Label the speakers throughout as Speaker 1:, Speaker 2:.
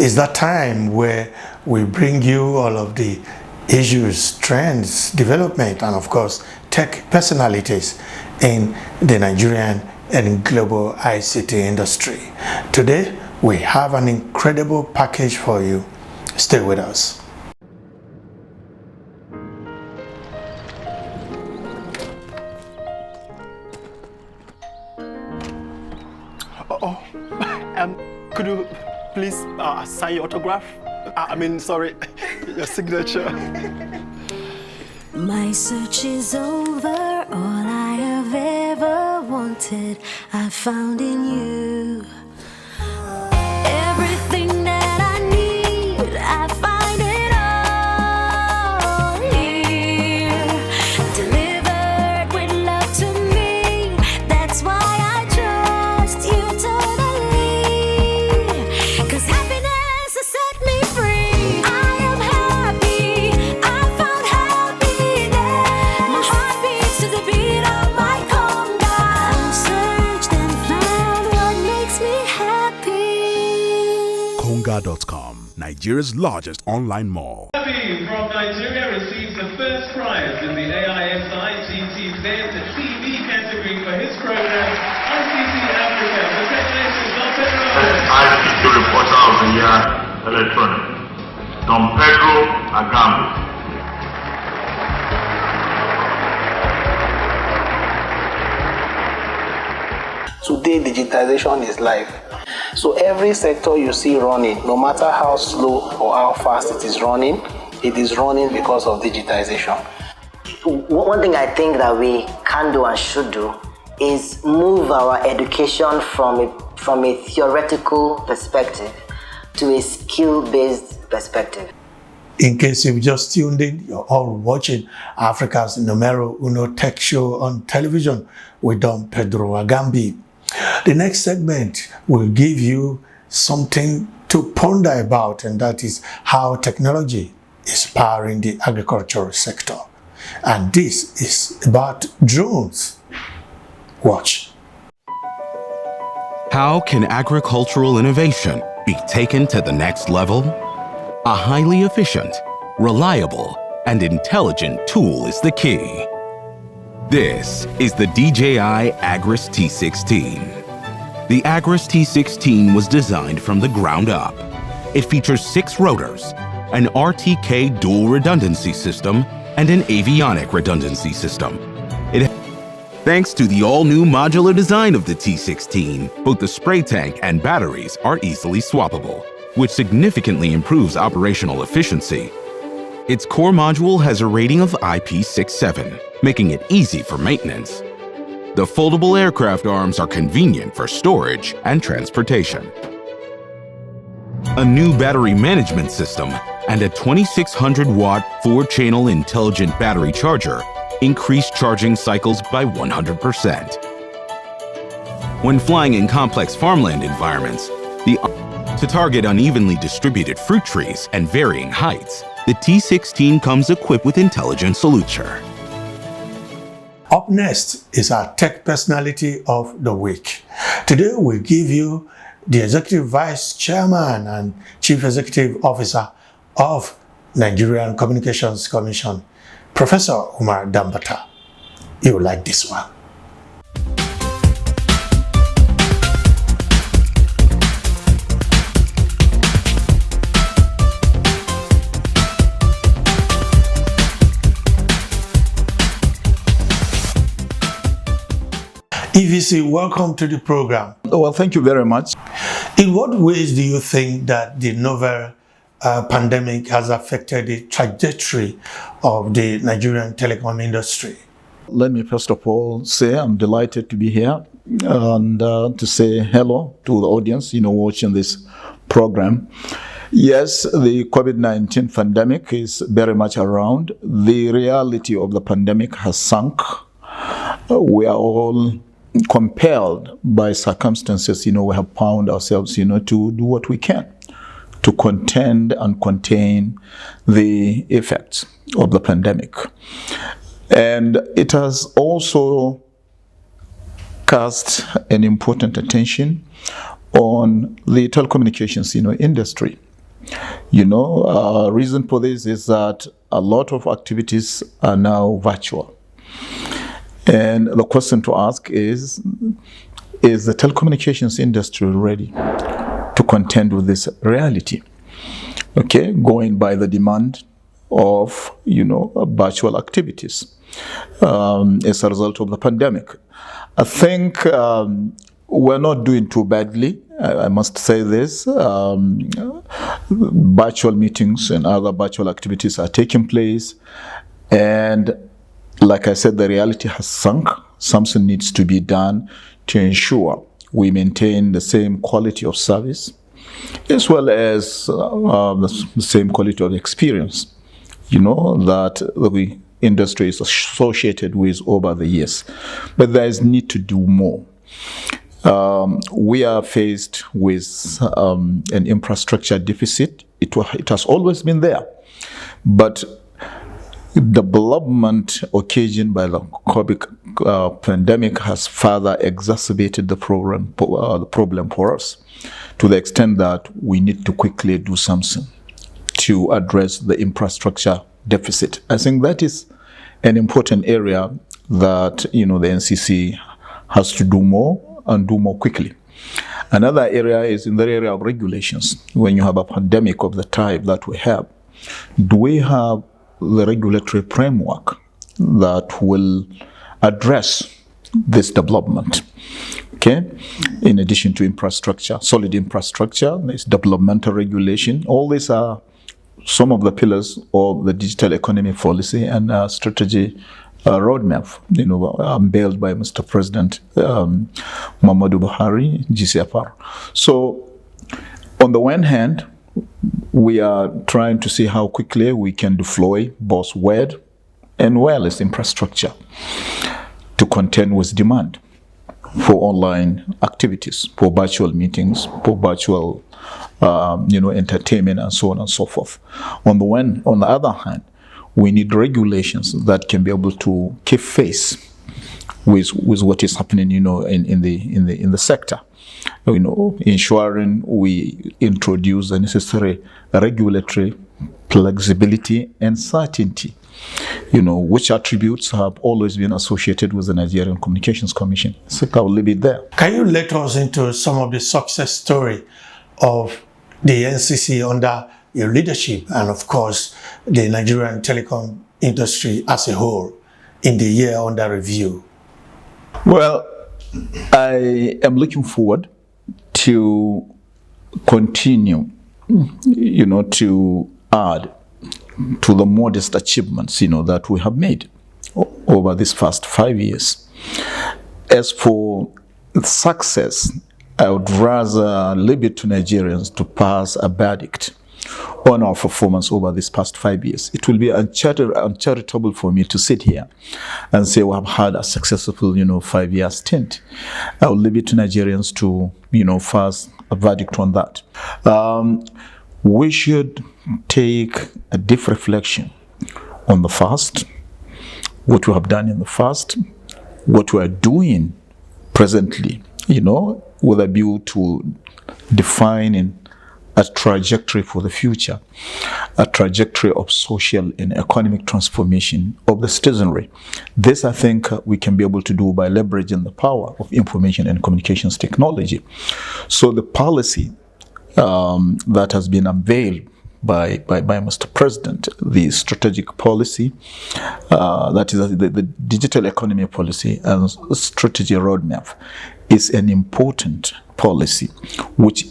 Speaker 1: It's that time where we bring you all of the issues, trends, development, and of course, tech personalities in the Nigerian and global ICT industry. Today, we have an incredible package for you. Stay with us.
Speaker 2: Could you please sign your autograph? Sorry, your signature.
Speaker 3: My search is over. All I have ever wanted, I found in you. Everything that I need, I find it all here. Delivered with love to me. That's why I trust you totally. 'Cause happiness has set me free. I am happy. I found happiness. My heart beats to the beat of my conga. I've searched and found what makes me happy.
Speaker 4: Conga.com, Nigeria's largest online mall.
Speaker 5: Happy from Nigeria receives the first prize in the AISI GTZ TV category for his program, ICT Africa. Congratulations, Don Pedro.
Speaker 6: ICT Reporter of the Year, Electronic, Don Pedro Agambi.
Speaker 7: Today, digitization is life. So every sector you see running, no matter how slow or how fast it is running because of digitization.
Speaker 8: One thing I think that we can do and should do is move our education from a theoretical perspective to a skill-based perspective.
Speaker 1: In case you've just tuned in, you're all watching Africa's numero uno tech show on television with Don Pedro Agambi. The next segment will give you something to ponder about, and that is how technology is powering the agricultural sector. And this is about drones. Watch.
Speaker 4: How can agricultural innovation be taken to the next level? A highly efficient, reliable, and intelligent tool is the key. This is the DJI Agris T16. The Agris T16 was designed from the ground up. It features 6 rotors, an RTK dual redundancy system, and an avionic redundancy system. Thanks to the all-new modular design of the T16, both the spray tank and batteries are easily swappable, which significantly improves operational efficiency. Its core module has a rating of IP67, making it easy for maintenance. The foldable aircraft arms are convenient for storage and transportation. A new battery management system and a 2600-watt 4-channel intelligent battery charger increase charging cycles by 100%. When flying in complex farmland environments, to target unevenly distributed fruit trees and varying heights, the T16 comes equipped with intelligent solution.
Speaker 1: Up next is our tech personality of the week. Today we'll give you the Executive Vice Chairman and Chief Executive Officer of Nigerian Communications Commission, Professor Umar Dambatta. You'll like this one. EVC, welcome to the program.
Speaker 9: Well, thank you very much.
Speaker 1: In what ways do you think that the novel pandemic has affected the trajectory of the Nigerian telecom industry?
Speaker 9: Let me first of all say I'm delighted to be here and to say hello to the audience, watching this program. Yes, the COVID-19 pandemic is very much around. The reality of the pandemic has sunk. We are all compelled by circumstances, we have found ourselves, to do what we can to contend and contain the effects of the pandemic. And it has also cast an important attention on the telecommunications, industry. Reason for this is that a lot of activities are now virtual. And the question to ask is the telecommunications industry ready to contend with this reality? Okay, going by the demand of, virtual activities as a result of the pandemic. I think we're not doing too badly. I must say this. Virtual meetings and other virtual activities are taking place. And like I said, the reality has sunk. Something needs to be done to ensure we maintain the same quality of service as well as the same quality of experience, that the industry is associated with over the years. But there is need to do more. We are faced with an infrastructure deficit. It has always been there. But development occasioned by the COVID pandemic has further exacerbated the problem for us, to the extent that we need to quickly do something to address the infrastructure deficit. I think that is an important area that the NCC has to do more and do more quickly. Another area is in the area of regulations. When you have a pandemic of the type that we have, do we have the regulatory framework that will address this development? Okay, in addition to infrastructure, solid infrastructure, there's developmental regulation. All these are some of the pillars of the digital economy policy and strategy roadmap, unveiled by Mr. President Muhammadu Buhari, GCFR. So, on the one hand, we are trying to see how quickly we can deploy both wired and wireless infrastructure to contend with demand for online activities, for virtual meetings, for virtual entertainment, and so on and so forth. On the other hand, we need regulations that can be able to keep pace with what is happening, in the sector. Ensuring we introduce the necessary regulatory flexibility and certainty, which attributes have always been associated with the Nigerian Communications Commission. So I will leave it there.
Speaker 1: Can you let us into some of the success story of the NCC under your leadership and, of course, the Nigerian telecom industry as a whole in the year under review?
Speaker 9: Well, I am looking forward to continue, to add to the modest achievements, that we have made over these past 5 years. As for success, I would rather leave it to Nigerians to pass a verdict on our performance over these past 5 years. It will be uncharitable for me to sit here and say we have had a successful, 5-year stint. I will leave it to Nigerians to, pass a verdict on that. We should take a deep reflection on the past, what we have done in the past, what we are doing presently, with a view to defining a trajectory for the future, a trajectory of social and economic transformation of the citizenry. This, I think, we can be able to do by leveraging the power of information and communications technology. So the policy that has been unveiled by Mr. President, the strategic policy, that is the digital economy policy and strategy roadmap, is an important policy which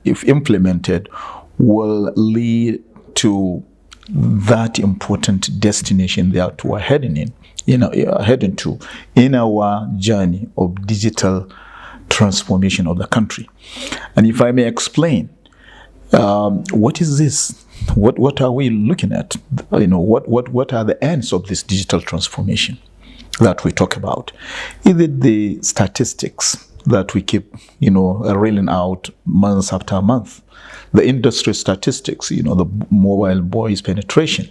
Speaker 9: if implemented, will lead to that important destination that we're heading to in our journey of digital transformation of the country. And if I may explain, what is this? What are we looking at? What are the ends of this digital transformation that we talk about? Is it the statistics that we keep, reeling out months after month? The industry statistics, the mobile voice penetration,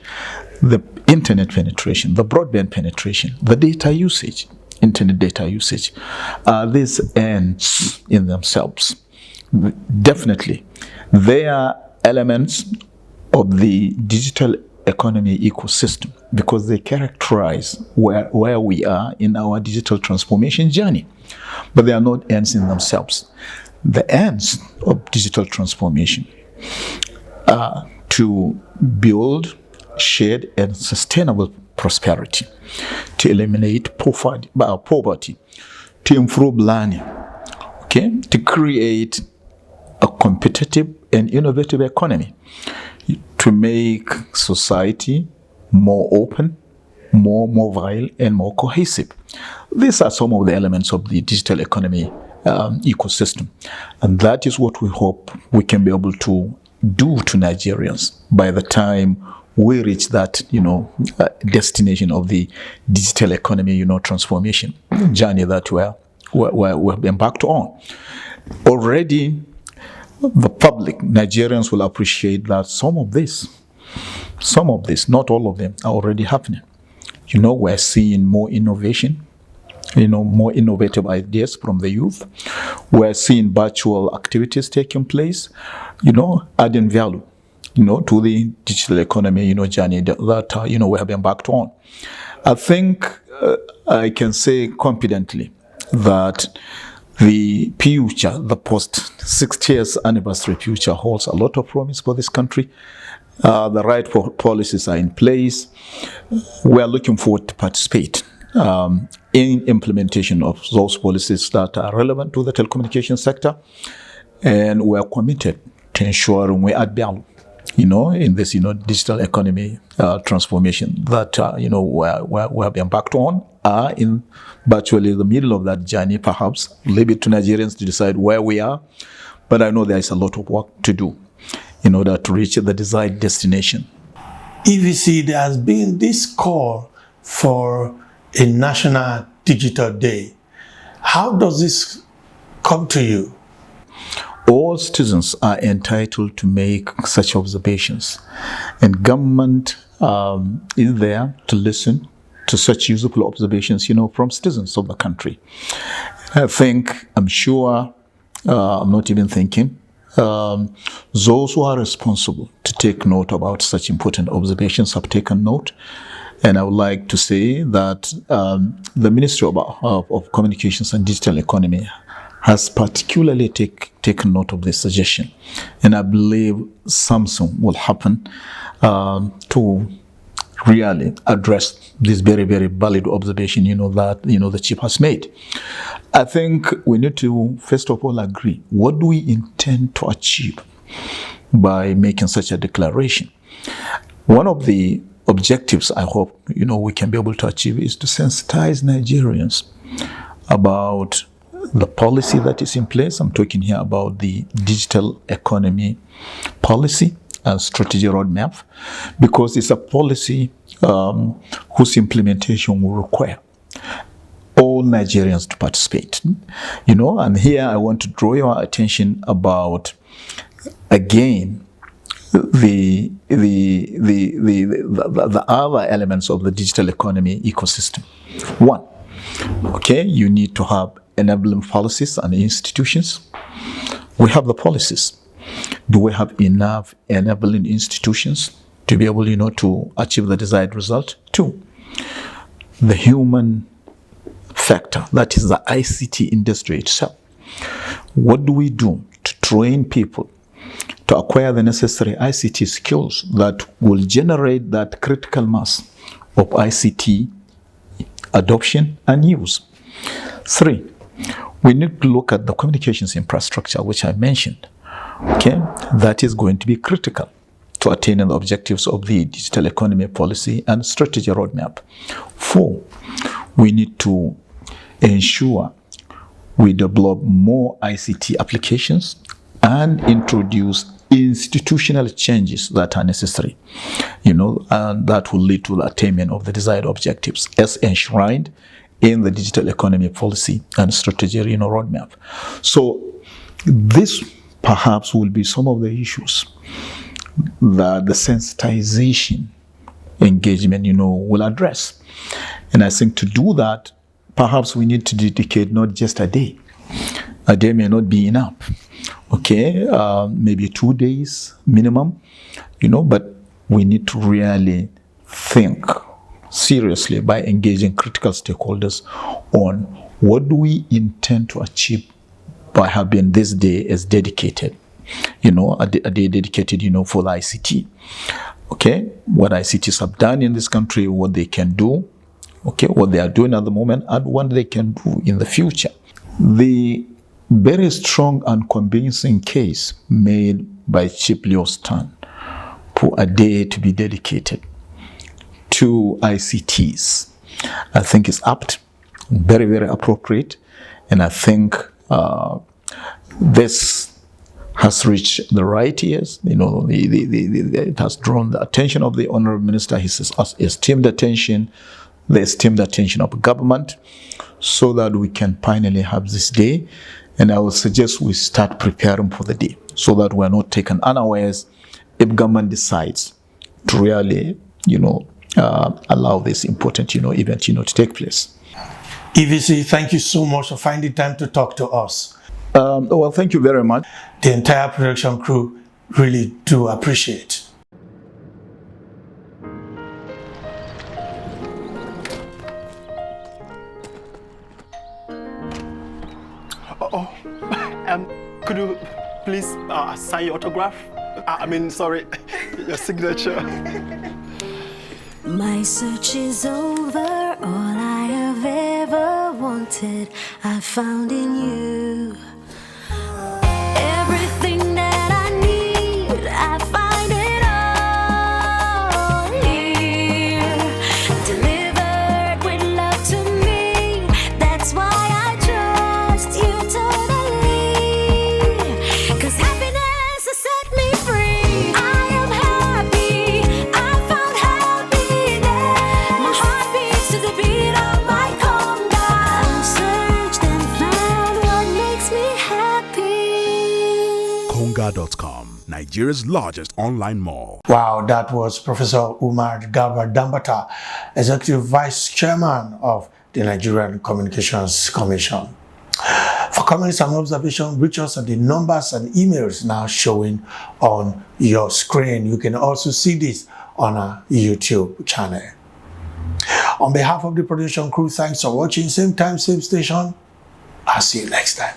Speaker 9: the internet penetration, the broadband penetration, the data usage, internet data usage. Are these ends in themselves? Definitely. They are elements of the digital economy ecosystem because they characterize where we are in our digital transformation journey. But they are not ends in themselves. The ends of digital transformation are to build shared and sustainable prosperity, to eliminate poverty, to improve learning, okay, to create a competitive and innovative economy, to make society more open, more mobile, and more cohesive. These are some of the elements of the digital economy ecosystem. And that is what we hope we can be able to do to Nigerians by the time we reach that, destination of the digital economy, transformation journey that we've embarked on. Already, the public, Nigerians will appreciate that some of this, not all of them, are already happening. We're seeing more innovation, more innovative ideas from the youth. We're seeing virtual activities taking place, adding value, to the digital economy, journey that we have embarked on. I think I can say confidently that the future, the post-60th anniversary future, holds a lot of promise for this country. The right policies are in place. We are looking forward to participate in implementation of those policies that are relevant to the telecommunications sector. And we are committed to ensuring we add value, in this, digital economy transformation that, we have embarked on, are in virtually the middle of that journey, perhaps. Leave it to Nigerians to decide where we are. But I know there is a lot of work to do in order to reach the desired destination.
Speaker 1: EVC, there has been this call for a National Digital Day. How does this come to you?
Speaker 9: All citizens are entitled to make such observations, and government is there to listen to such useful observations, from citizens of the country. I'm sure, I'm not even thinking, those who are responsible to take note about such important observations have taken note. And I would like to say that the Ministry of Communications and Digital Economy has particularly taken note of this suggestion. And I believe something will happen to really address this very, very valid observation, that, the chief has made. I think we need to, first of all, agree, what do we intend to achieve by making such a declaration? One of the objectives I hope, we can be able to achieve is to sensitize Nigerians about the policy that is in place. I'm talking here about the digital economy policy and strategy roadmap, because it's a policy whose implementation will require all Nigerians to participate. And here I want to draw your attention about, again, the other elements of the digital economy ecosystem. One, you need to have enabling policies and institutions. We have the policies. Do we have enough enabling institutions to be able, to achieve the desired result? Two, the human factor, that is the ICT industry itself. What do we do to train people to acquire the necessary ICT skills that will generate that critical mass of ICT adoption and use? Three, we need to look at the communications infrastructure, which I mentioned. That is going to be critical to attaining the objectives of the digital economy policy and strategy roadmap. Four, we need to ensure we develop more ICT applications and introduce institutional changes that are necessary, and that will lead to the attainment of the desired objectives as enshrined in the digital economy policy and strategy roadmap. So this perhaps will be some of the issues that the sensitization engagement, will address. And I think to do that, perhaps we need to dedicate not just a day. A day may not be enough. okay, maybe 2 days minimum, but we need to really think seriously by engaging critical stakeholders on what do we intend to achieve by having this day as dedicated, a day dedicated, for the ICT. Okay, what ICTs have done in this country, what they can do, okay, what they are doing at the moment, and what they can do in the future. The very strong and convincing case made by Chief Leo Stan for a day to be dedicated to ICTs, I think is apt, very, very appropriate, and I think this has reached the right ears. It has drawn the attention of the Honorable Minister, his esteemed attention, the esteemed attention of government, so that we can finally have this day. And I would suggest we start preparing for the day, so that we're not taken unawares if government decides to really, allow this important, event, to take place.
Speaker 1: EVC, thank you so much for finding time to talk to us.
Speaker 9: Well, thank you very much.
Speaker 1: The entire production crew really do appreciate.
Speaker 2: Could you please sign your autograph? Sorry, your signature.
Speaker 3: My search is over, all I have ever wanted, I found in you. Everything that I need, I find it all here. Delivered with love to me, that's why I trust you totally. 'Cause happiness has set me free. I am happy, I found happiness. My heart beats to the beat of my conga. I've searched and found what makes me happy.
Speaker 10: Conga.com, Nigeria's largest online mall.
Speaker 1: Wow, that was Professor Umar Dambatta, Executive Vice Chairman of the Nigerian Communications Commission. For comments and observations, reach us at the numbers and emails now showing on your screen. You can also see this on our YouTube channel. On behalf of the production crew, thanks for watching. Same time, same station. I'll see you next time.